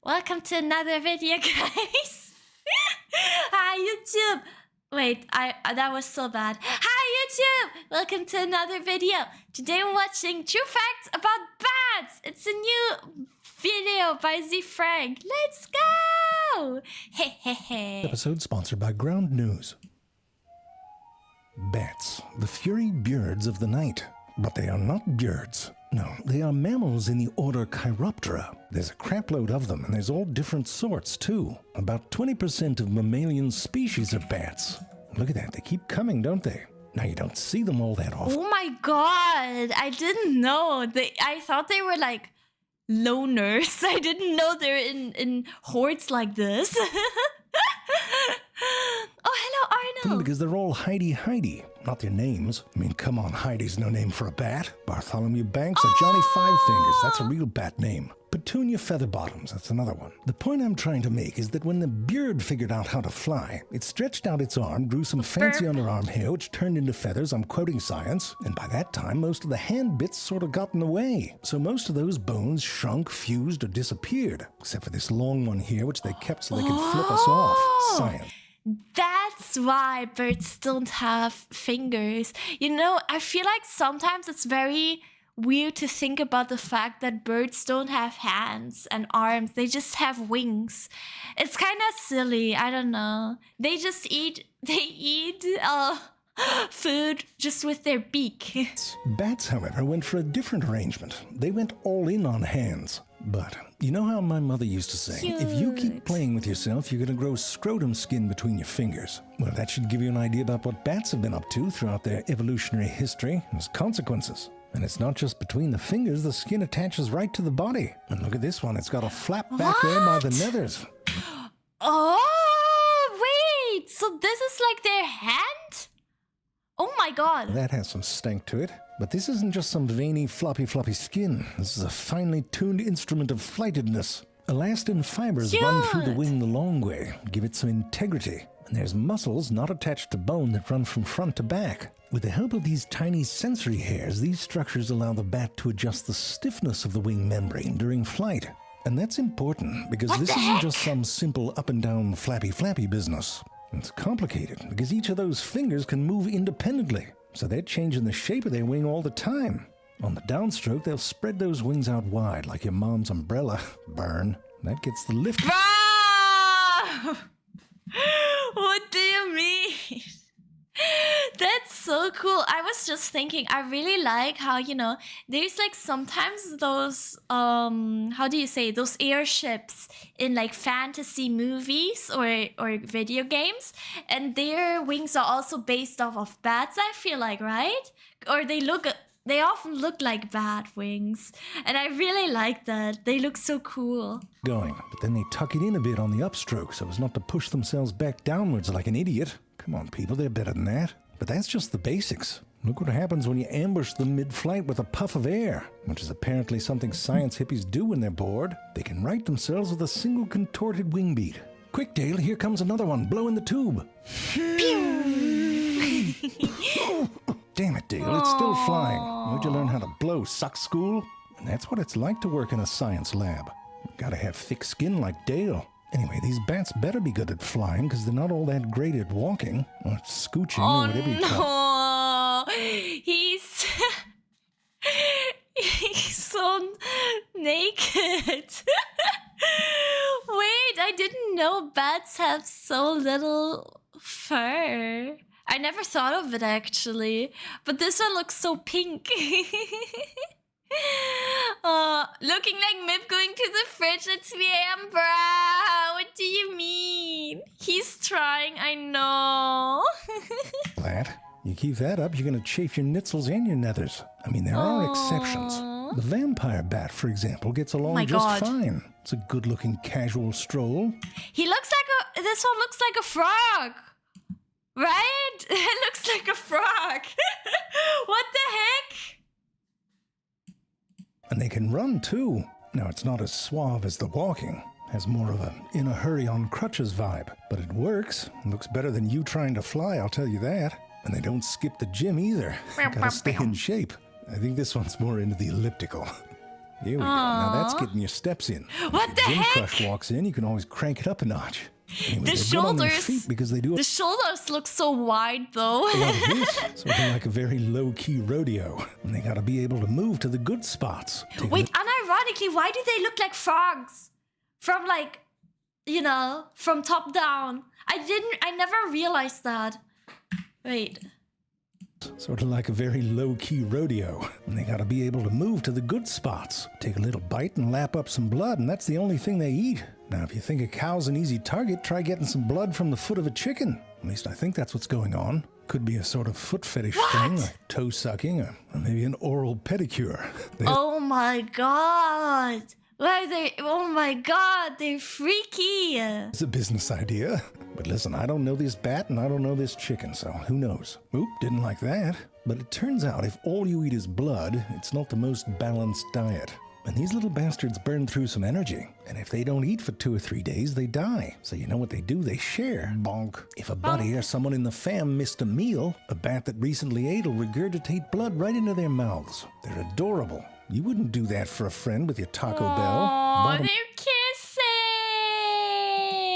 Welcome to another video, guys. Hi, YouTube. Wait, that was so bad. Hi, YouTube. Welcome to another video. Today we're watching True Facts About Bats. It's a new video by Z Frank. Let's go. Hey, hey, hey. Episode sponsored by Ground News. Bats, the fury birds of the night. But they are not birds. No, they are mammals in the order Chiroptera. There's a crapload of them, and there's all different sorts, too. About 20% of mammalian species are bats. Look at that, they keep coming, don't they? Now, you don't see them all that often. Oh my god, I didn't know. I thought they were like loners. I didn't know they're in hordes like this. Oh, hello, Arnold. Because they're all Heidi. Not their names. I mean, come on, Heidi's no name for a bat. Bartholomew Banks or Johnny Five Fingers, that's a real bat name. Petunia Featherbottoms, that's another one. The point I'm trying to make is that when the bird figured out how to fly, it stretched out its arm, grew some fancy underarm hair, which turned into feathers, I'm quoting science, and by that time, most of the hand bits sort of got in the way. So most of those bones shrunk, fused, or disappeared, except for this long one here, which they kept so they could flip us off. Science. That's why birds don't have fingers. You know, I feel like sometimes it's very weird to think about the fact that birds don't have hands and arms. They just have wings. It's kind of silly. I don't know. They eat food just with their beak. Bats, however, went for a different arrangement. They went all in on hands. But you know how my mother used to say, if you keep playing with yourself, you're going to grow scrotum skin between your fingers. Well, that should give you an idea about what bats have been up to throughout their evolutionary history. There's consequences. And it's not just between the fingers, the skin attaches right to the body. And look at this one, it's got a flap back there by the nethers. Oh, wait, so this is like their hand? Oh my god. That has some stank to it. But this isn't just some veiny, floppy skin. This is a finely tuned instrument of flightedness. Elastin fibers run through the wing the long way, give it some integrity. And there's muscles not attached to bone that run from front to back. With the help of these tiny sensory hairs, these structures allow the bat to adjust the stiffness of the wing membrane during flight. And that's important, because this isn't just some simple up and down flappy business. It's complicated, because each of those fingers can move independently. So they're changing the shape of their wing all the time. On the downstroke, they'll spread those wings out wide like your mom's umbrella. Burn. That gets the lift. What do you mean? That's so cool. I was just thinking, I really like how, you know, there's like sometimes those, how do you say, those airships in like fantasy movies or video games, and their wings are also based off of bats, I feel like, right? Or they often look like bat wings, and I really like that. They look so cool. But then they tuck it in a bit on the upstroke so as not to push themselves back downwards like an idiot. Come on, people, they're better than that. But that's just the basics. Look what happens when you ambush them mid-flight with a puff of air, which is apparently something science hippies do when they're bored. They can right themselves with a single contorted wing beat. Quick, Dale, here comes another one. Blow in the tube. Damn it, Dale, it's still flying. Where'd you learn how to blow, suck school? And that's what it's like to work in a science lab. Gotta have thick skin like Dale. Anyway, these bats better be good at flying, because they're not all that great at walking, or scooching, or whatever you call it. He's so naked. Wait, I didn't know bats have so little fur. I never thought of it, actually. But this one looks so pink. Looking like Mip going to the fridge at 3 a.m. Bruh, what do you mean? He's trying, I know. Bat, you keep that up, you're gonna chafe your nitzels and your nethers. I mean, there are exceptions. The vampire bat, for example, gets along just fine. It's a good-looking casual stroll. This one looks like a frog. Right? It looks like a frog. What the heck? And they can run, too. Now, it's not as suave as the walking. Has more of a in-a-hurry-on-crutches vibe. But it works. Looks better than you trying to fly, I'll tell you that. And they don't skip the gym either. Gotta stay in shape. I think this one's more into the elliptical. Here we go. Now that's getting your steps in. What the If Gym heck? Crush walks in, you can always crank it up a notch. Anyway, The they're good on their shoulders- feet because they do The shoulders look so wide though. a lot of this, sort of like a very low-key rodeo. And they gotta be able to move to the good spots. Take a Wait, unironically, why do they look like frogs? From like, you know, from top down. I never realized that. Wait. Sort of like a very low-key rodeo. And they gotta be able to move to the good spots. Take a little bite and lap up some blood, and that's the only thing they eat. Now, if you think a cow's an easy target, try getting some blood from the foot of a chicken. At least I think that's what's going on. Could be a sort of foot fetish thing, or toe sucking, or maybe an oral pedicure. Oh my god. Why they? Oh my god, they're freaky. It's a business idea. But listen, I don't know this bat and I don't know this chicken, so who knows? Oop, didn't like that. But it turns out if all you eat is blood, it's not the most balanced diet. And these little bastards burn through some energy. And if they don't eat for 2 or 3 days, they die. So you know what they do? They share. Bonk. If a buddy or someone in the fam missed a meal, a bat that recently ate will regurgitate blood right into their mouths. They're adorable. You wouldn't do that for a friend with your Taco Bell. Oh, Bottom they're kissing.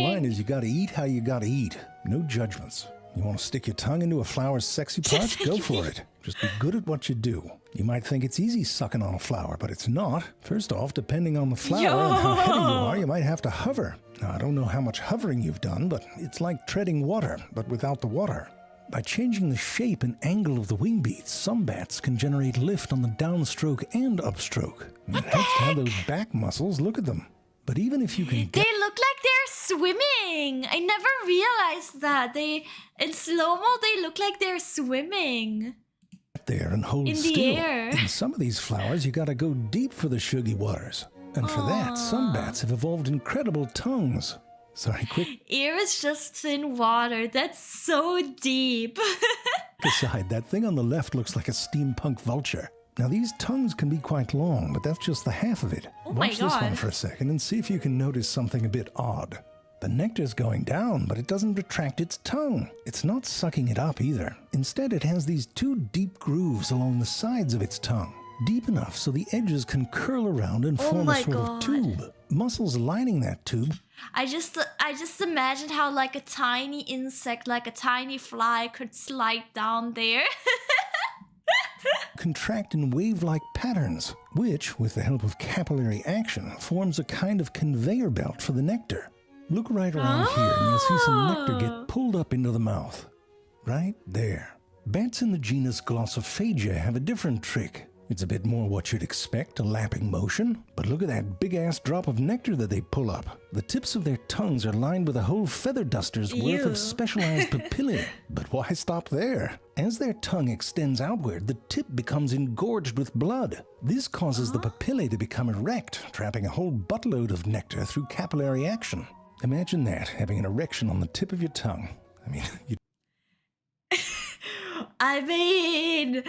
line is you gotta eat how you gotta eat. No judgments. You want to stick your tongue into a flower's sexy parts? Go for it. Just be good at what you do. You might think it's easy sucking on a flower, but it's not. First off, depending on the flower and how heavy you are, you might have to hover. Now, I don't know how much hovering you've done, but it's like treading water, but without the water. By changing the shape and angle of the wing beats, some bats can generate lift on the downstroke and upstroke. And it helps to have those back muscles. Look at them. But even if you can get They look like they're swimming. I never realized that. In slow-mo, they look like they're swimming. there and hold In the still. air. In some of these flowers, you gotta go deep for the sugary waters. And for that, some bats have evolved incredible tongues. Sorry, quick Air is just thin water. That's so deep. aside, that thing on the left looks like a steampunk vulture. Now, these tongues can be quite long, but that's just the half of it. Oh my Watch this one God. for a second and see if you can notice something a bit odd. The nectar's going down, but it doesn't retract its tongue. It's not sucking it up either. Instead, it has these two deep grooves along the sides of its tongue. Deep enough so the edges can curl around and Oh form a my sort God. of tube. Muscles lining that tube I just imagined how like a tiny insect, like a tiny fly could slide down there. contract in wave-like patterns, which, with the help of capillary action, forms a kind of conveyor belt for the nectar. Look right around here and you'll see some nectar get pulled up into the mouth. Right there. Bats in the genus Glossophagia have a different trick. It's a bit more what you'd expect, a lapping motion, but look at that big-ass drop of nectar that they pull up. The tips of their tongues are lined with a whole feather duster's worth Ew. of specialized papillae. But why stop there? As their tongue extends outward, the tip becomes engorged with blood. This causes the papillae to become erect, trapping a whole buttload of nectar through capillary action. Imagine that, having an erection on the tip of your tongue. I mean, you I mean.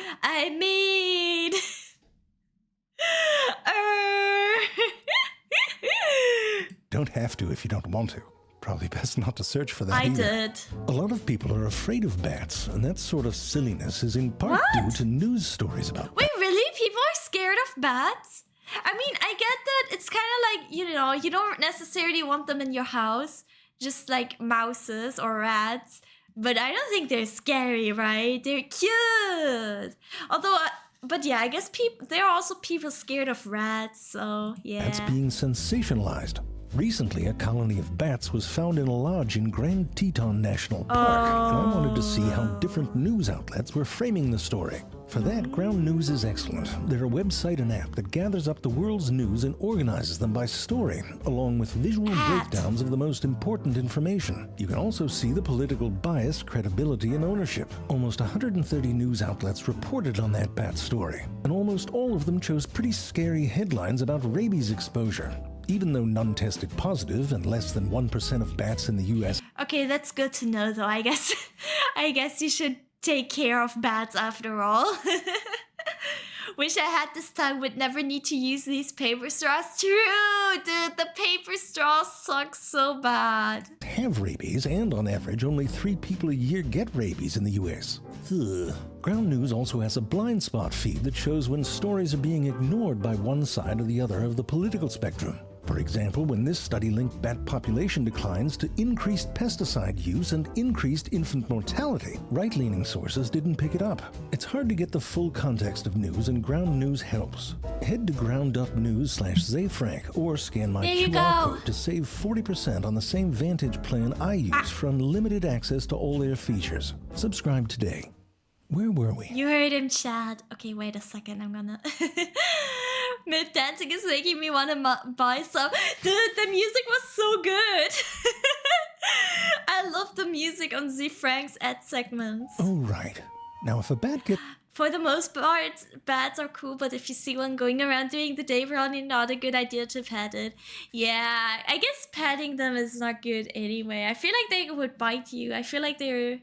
don't have to if you don't want to. Probably best not to search for that I either. did. A lot of people are afraid of bats, and that sort of silliness is in part due to news stories about Wait, really? People are scared of bats? I mean, I get that it's kind of like, you don't necessarily want them in your house, just like mouses or rats. But I don't think they're scary, right? They're cute. Although, but yeah, I guess there are also people scared of rats, so yeah. bats being sensationalized. Recently, a colony of bats was found in a lodge in Grand Teton National Park, and I wanted to see how different news outlets were framing the story. For that, Ground News is excellent. They're a website and app that gathers up the world's news and organizes them by story, along with visual breakdowns of the most important information. You can also see the political bias, credibility, and ownership. Almost 130 news outlets reported on that bat story, and almost all of them chose pretty scary headlines about rabies exposure. Even though none tested positive and less than 1% of bats in the US Okay, that's good to know, though. I guess you should take care of bats after all. Wish I had this time, would never need to use these paper straws. True, dude, the paper straws suck so bad. Have rabies, and on average, only 3 people a year get rabies in the US. Ugh. Ground News also has a blind spot feed that shows when stories are being ignored by one side or the other of the political spectrum. For example, when this study linked bat population declines to increased pesticide use and increased infant mortality, right-leaning sources didn't pick it up. It's hard to get the full context of news, and Ground News helps. Head to ground.news/Zayfrank or scan my QR code to save 40% on the same Vantage plan I use for unlimited access to all their features. Subscribe today. Where were we? You heard him, Chad. Okay, wait a second. I'm gonna... Myth dancing is making me want to buy some. Dude, the music was so good. I love the music on Z Frank's ad segments. Oh, right. Now, if a bat gets... For the most part, bats are cool, but if you see one going around during the day, probably not a good idea to pet it. Yeah, I guess petting them is not good anyway. I feel like they would bite you. I feel like they're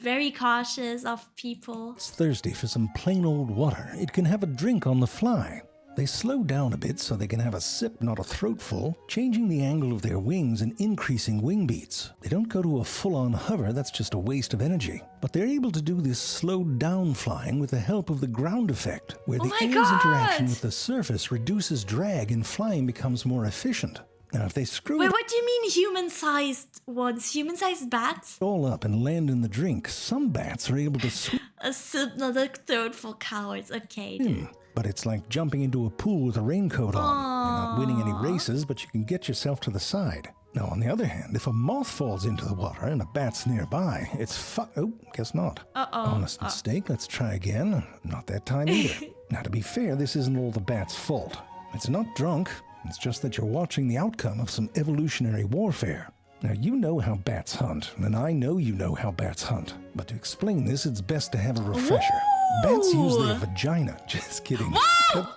very cautious of people. It's thirsty for some plain old water. It can have a drink on the fly. They slow down a bit so they can have a sip, not a throatful, changing the angle of their wings and increasing wing beats. They don't go to a full-on hover, that's just a waste of energy. But they're able to do this slowed down flying with the help of the ground effect, where the air's interaction with the surface reduces drag and flying becomes more efficient. Now, if they screw Wait, what do you mean human-sized ones? Human-sized bats? all up and land in the drink, some bats are able to swim. A sip, not a throatful cowards. Okay, dude. But it's like jumping into a pool with a raincoat on. You're not winning any races, but you can get yourself to the side. Now, on the other hand, if a moth falls into the water and a bat's nearby, it's oh, guess not. Honest mistake, let's try again. Not that time either. Now, to be fair, this isn't all the bat's fault. It's not drunk. It's just that you're watching the outcome of some evolutionary warfare. Now, you know how bats hunt, and I know you know how bats hunt. But to explain this, it's best to have a refresher. Bats use their vagina. Just kidding. Whoa!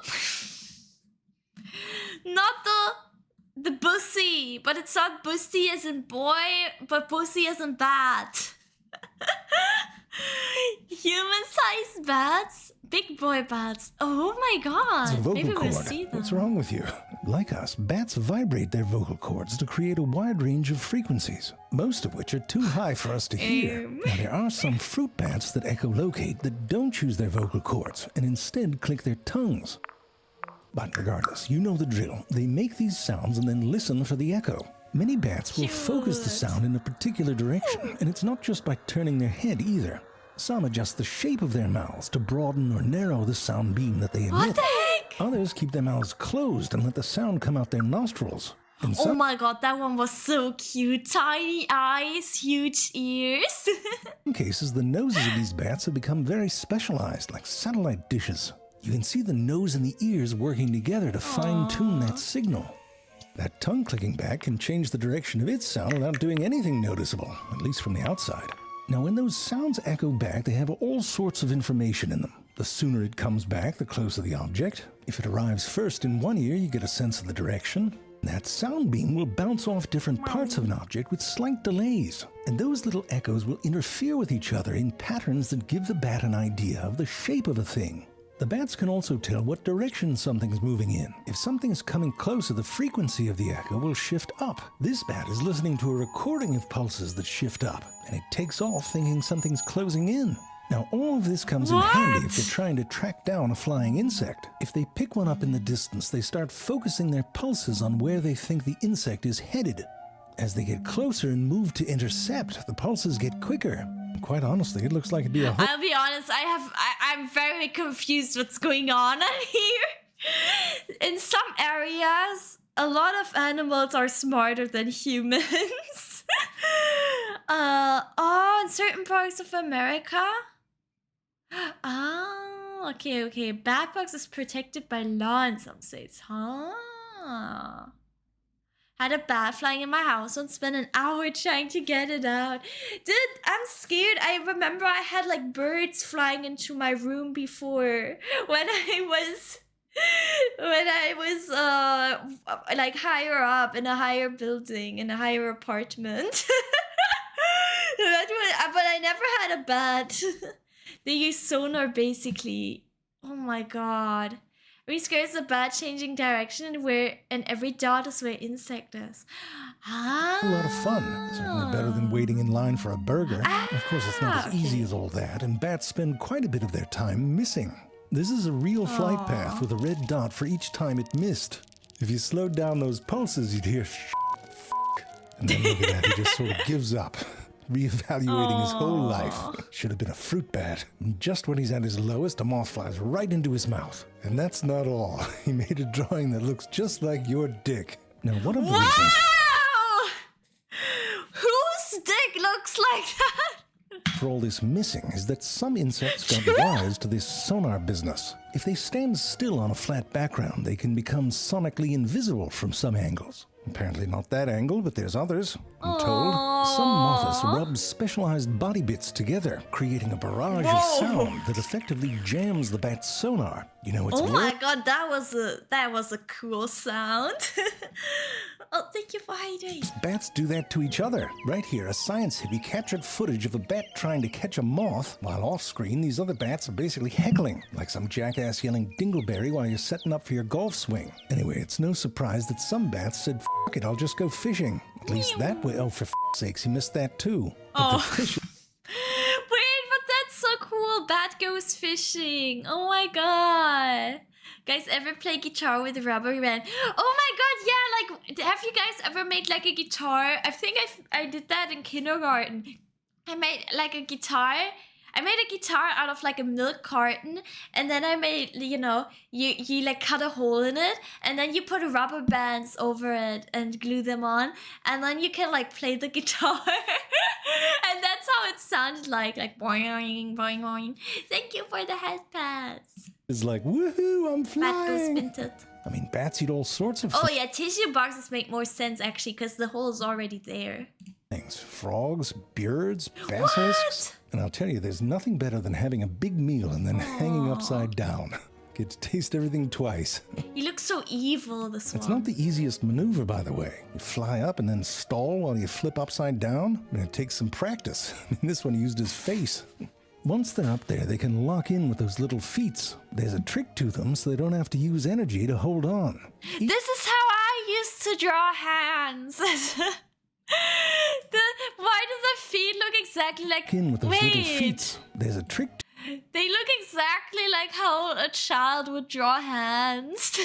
Not the bussy, but it's not bussy as in boy, but bussy as in bat. Human-sized bats? Big boy bats. Oh my god. It's a vocal Maybe cord. we'll see them. What's wrong with you? Like us, bats vibrate their vocal cords to create a wide range of frequencies, most of which are too high for us to hear. Now, there are some fruit bats that echolocate that don't use their vocal cords and instead click their tongues. But regardless, you know the drill. They make these sounds and then listen for the echo. Many bats will focus the sound in a particular direction, and it's not just by turning their head either. Some adjust the shape of their mouths to broaden or narrow the sound beam that they emit. What the heck? Others keep their mouths closed and let the sound come out their nostrils. Oh my god, that one was so cute. Tiny eyes, huge ears. In some cases, the noses of these bats have become very specialized, like satellite dishes. You can see the nose and the ears working together to fine-tune that signal. That tongue clicking back can change the direction of its sound without doing anything noticeable, at least from the outside. Now, when those sounds echo back, they have all sorts of information in them. The sooner it comes back, the closer the object. If it arrives first in one ear, you get a sense of the direction. That sound beam will bounce off different parts of an object with slight delays. And those little echoes will interfere with each other in patterns that give the bat an idea of the shape of a thing. The bats can also tell what direction something's moving in. If something's coming closer, the frequency of the echo will shift up. This bat is listening to a recording of pulses that shift up, and it takes off thinking something's closing in. Now, all of this comes in handy if you're trying to track down a flying insect. If they pick one up in the distance, they start focusing their pulses on where they think the insect is headed. As they get closer and move to intercept, the pulses get quicker. Quite honestly, it looks like it'd be a I'll be honest, I'm very confused what's going on here. In some areas, a lot of animals are smarter than humans. In certain parts of America? Okay. Bat bugs is protected by law in some states, huh? Had a bat flying in my house and spent an hour trying to get it out. Dude, I'm scared. I remember I had like birds flying into my room before when I was like higher up in a higher building, in a higher apartment. But I never had a bat. They use sonar basically Oh my god. Rescares the bat changing direction and every dot is where insect is. Ah. A lot of fun. Certainly better than waiting in line for a burger. Of course, it's not as easy as all that, and bats spend quite a bit of their time missing. This is a real flight path with a red dot for each time it missed. If you slowed down those pulses, you'd hear and then look at that, he just sort of gives up, reevaluating his whole life. Should have been a fruit bat. And just when he's at his lowest, a moth flies right into his mouth. And that's not all. He made a drawing that looks just like your dick. Now, one of the reasons... Whose dick looks like that? For all this missing is that some insects got wise to this sonar business. If they stand still on a flat background, they can become sonically invisible from some angles. Apparently not that angle, but there's others, I'm told. Some moths rub specialized body bits together, creating a barrage of sound that effectively jams the bat's sonar. You know, it's my god, that was a cool sound. Oh, thank you for hydrating. Bats do that to each other. Right here, a science hippie captured footage of a bat trying to catch a moth, while off-screen, these other bats are basically heckling, like some jackass yelling dingleberry while you're setting up for your golf swing. Anyway, it's no surprise that some bats said, "F*** it, I'll just go fishing." At least that way. Oh, for f***'s sakes, he missed that too. But Wait, but that's so cool. Bat goes fishing. Oh my god. Guys, ever play guitar with a rubber band? Oh my god, yeah, like, have you guys ever made like a guitar? I think I did that in kindergarten. I made like a guitar. I made a guitar out of like a milk carton, and then I made, you know, you like cut a hole in it, and then you put rubber bands over it and glue them on, and then you can like play the guitar. And that's how it sounded like boing, boing, boing. Thank you for the headpads. It's like, woohoo, I'm flying. Bat goes minted. I mean, bats eat all sorts of Oh yeah, tissue boxes make more sense actually, because the hole is already there. things. Frogs, birds, basilisks. And I'll tell you, there's nothing better than having a big meal and then hanging upside down. Get to taste everything twice. You look so evil, this one. It's not the easiest maneuver, by the way. You fly up and then stall while you flip upside down. And it takes some practice. This one used his face. Once they're up there, they can lock in with those little feet. There's a trick to them so they don't have to use energy to hold on. This is how I used to draw hands. Why do the feet look exactly like... In with those little feet. There's a trick to... They look exactly like how a child would draw hands.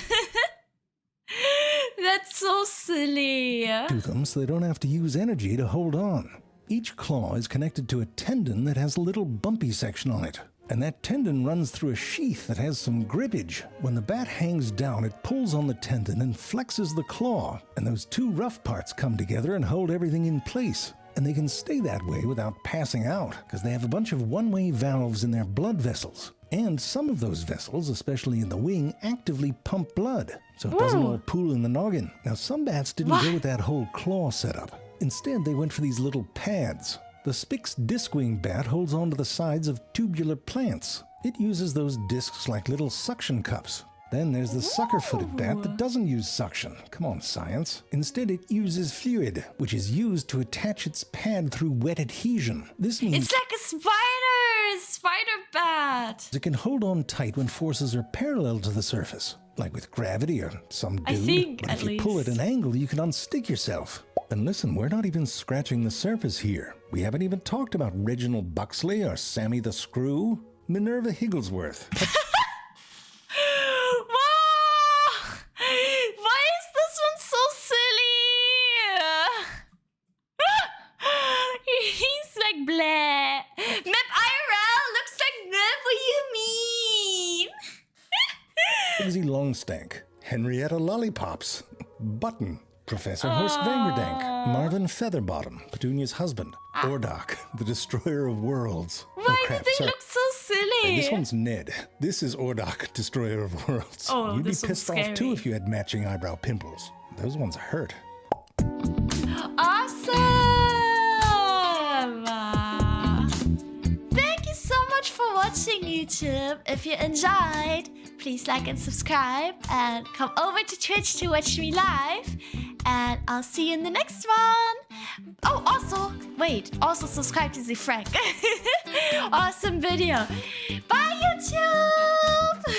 That's so silly. To them so they don't have to use energy to hold on. Each claw is connected to a tendon that has a little bumpy section on it. And that tendon runs through a sheath that has some grippage. When the bat hangs down, it pulls on the tendon and flexes the claw. And those two rough parts come together and hold everything in place. And they can stay that way without passing out, because they have a bunch of one-way valves in their blood vessels. And some of those vessels, especially in the wing, actively pump blood, so it doesn't all pool in the noggin. Now, some bats didn't go with that whole claw setup. Instead, they went for these little pads. The Spix disc-wing bat holds onto the sides of tubular plants. It uses those discs like little suction cups. Then there's the sucker-footed bat that doesn't use suction. Come on, science. Instead, it uses fluid, which is used to attach its pad through wet adhesion. This means it's like a spider bat. It can hold on tight when forces are parallel to the surface, like with gravity or some dude. But if you pull at an angle, you can unstick yourself. And listen, we're not even scratching the surface here. We haven't even talked about Reginald Buxley or Sammy the Screw, Minerva Higglesworth. Why is this one so silly? He's like bleh. Mip IRL looks like Mip. What do you mean? Lindsay Longstank, Henrietta Lollipops, Button, Professor Horst Vangerdank, Marvin Featherbottom, Petunia's husband, Ordok, the destroyer of worlds. Why do they look so silly? Hey, this one's Ned. This is Ordok, destroyer of worlds. Oh, you'd be pissed off too if you had matching eyebrow pimples. Those ones hurt. Awesome! Thank you so much for watching, YouTube. If you enjoyed, please like and subscribe, and come over to Twitch to watch me live. And I'll see you in the next one. Oh, also subscribe to the Frank. Awesome video. Bye, YouTube!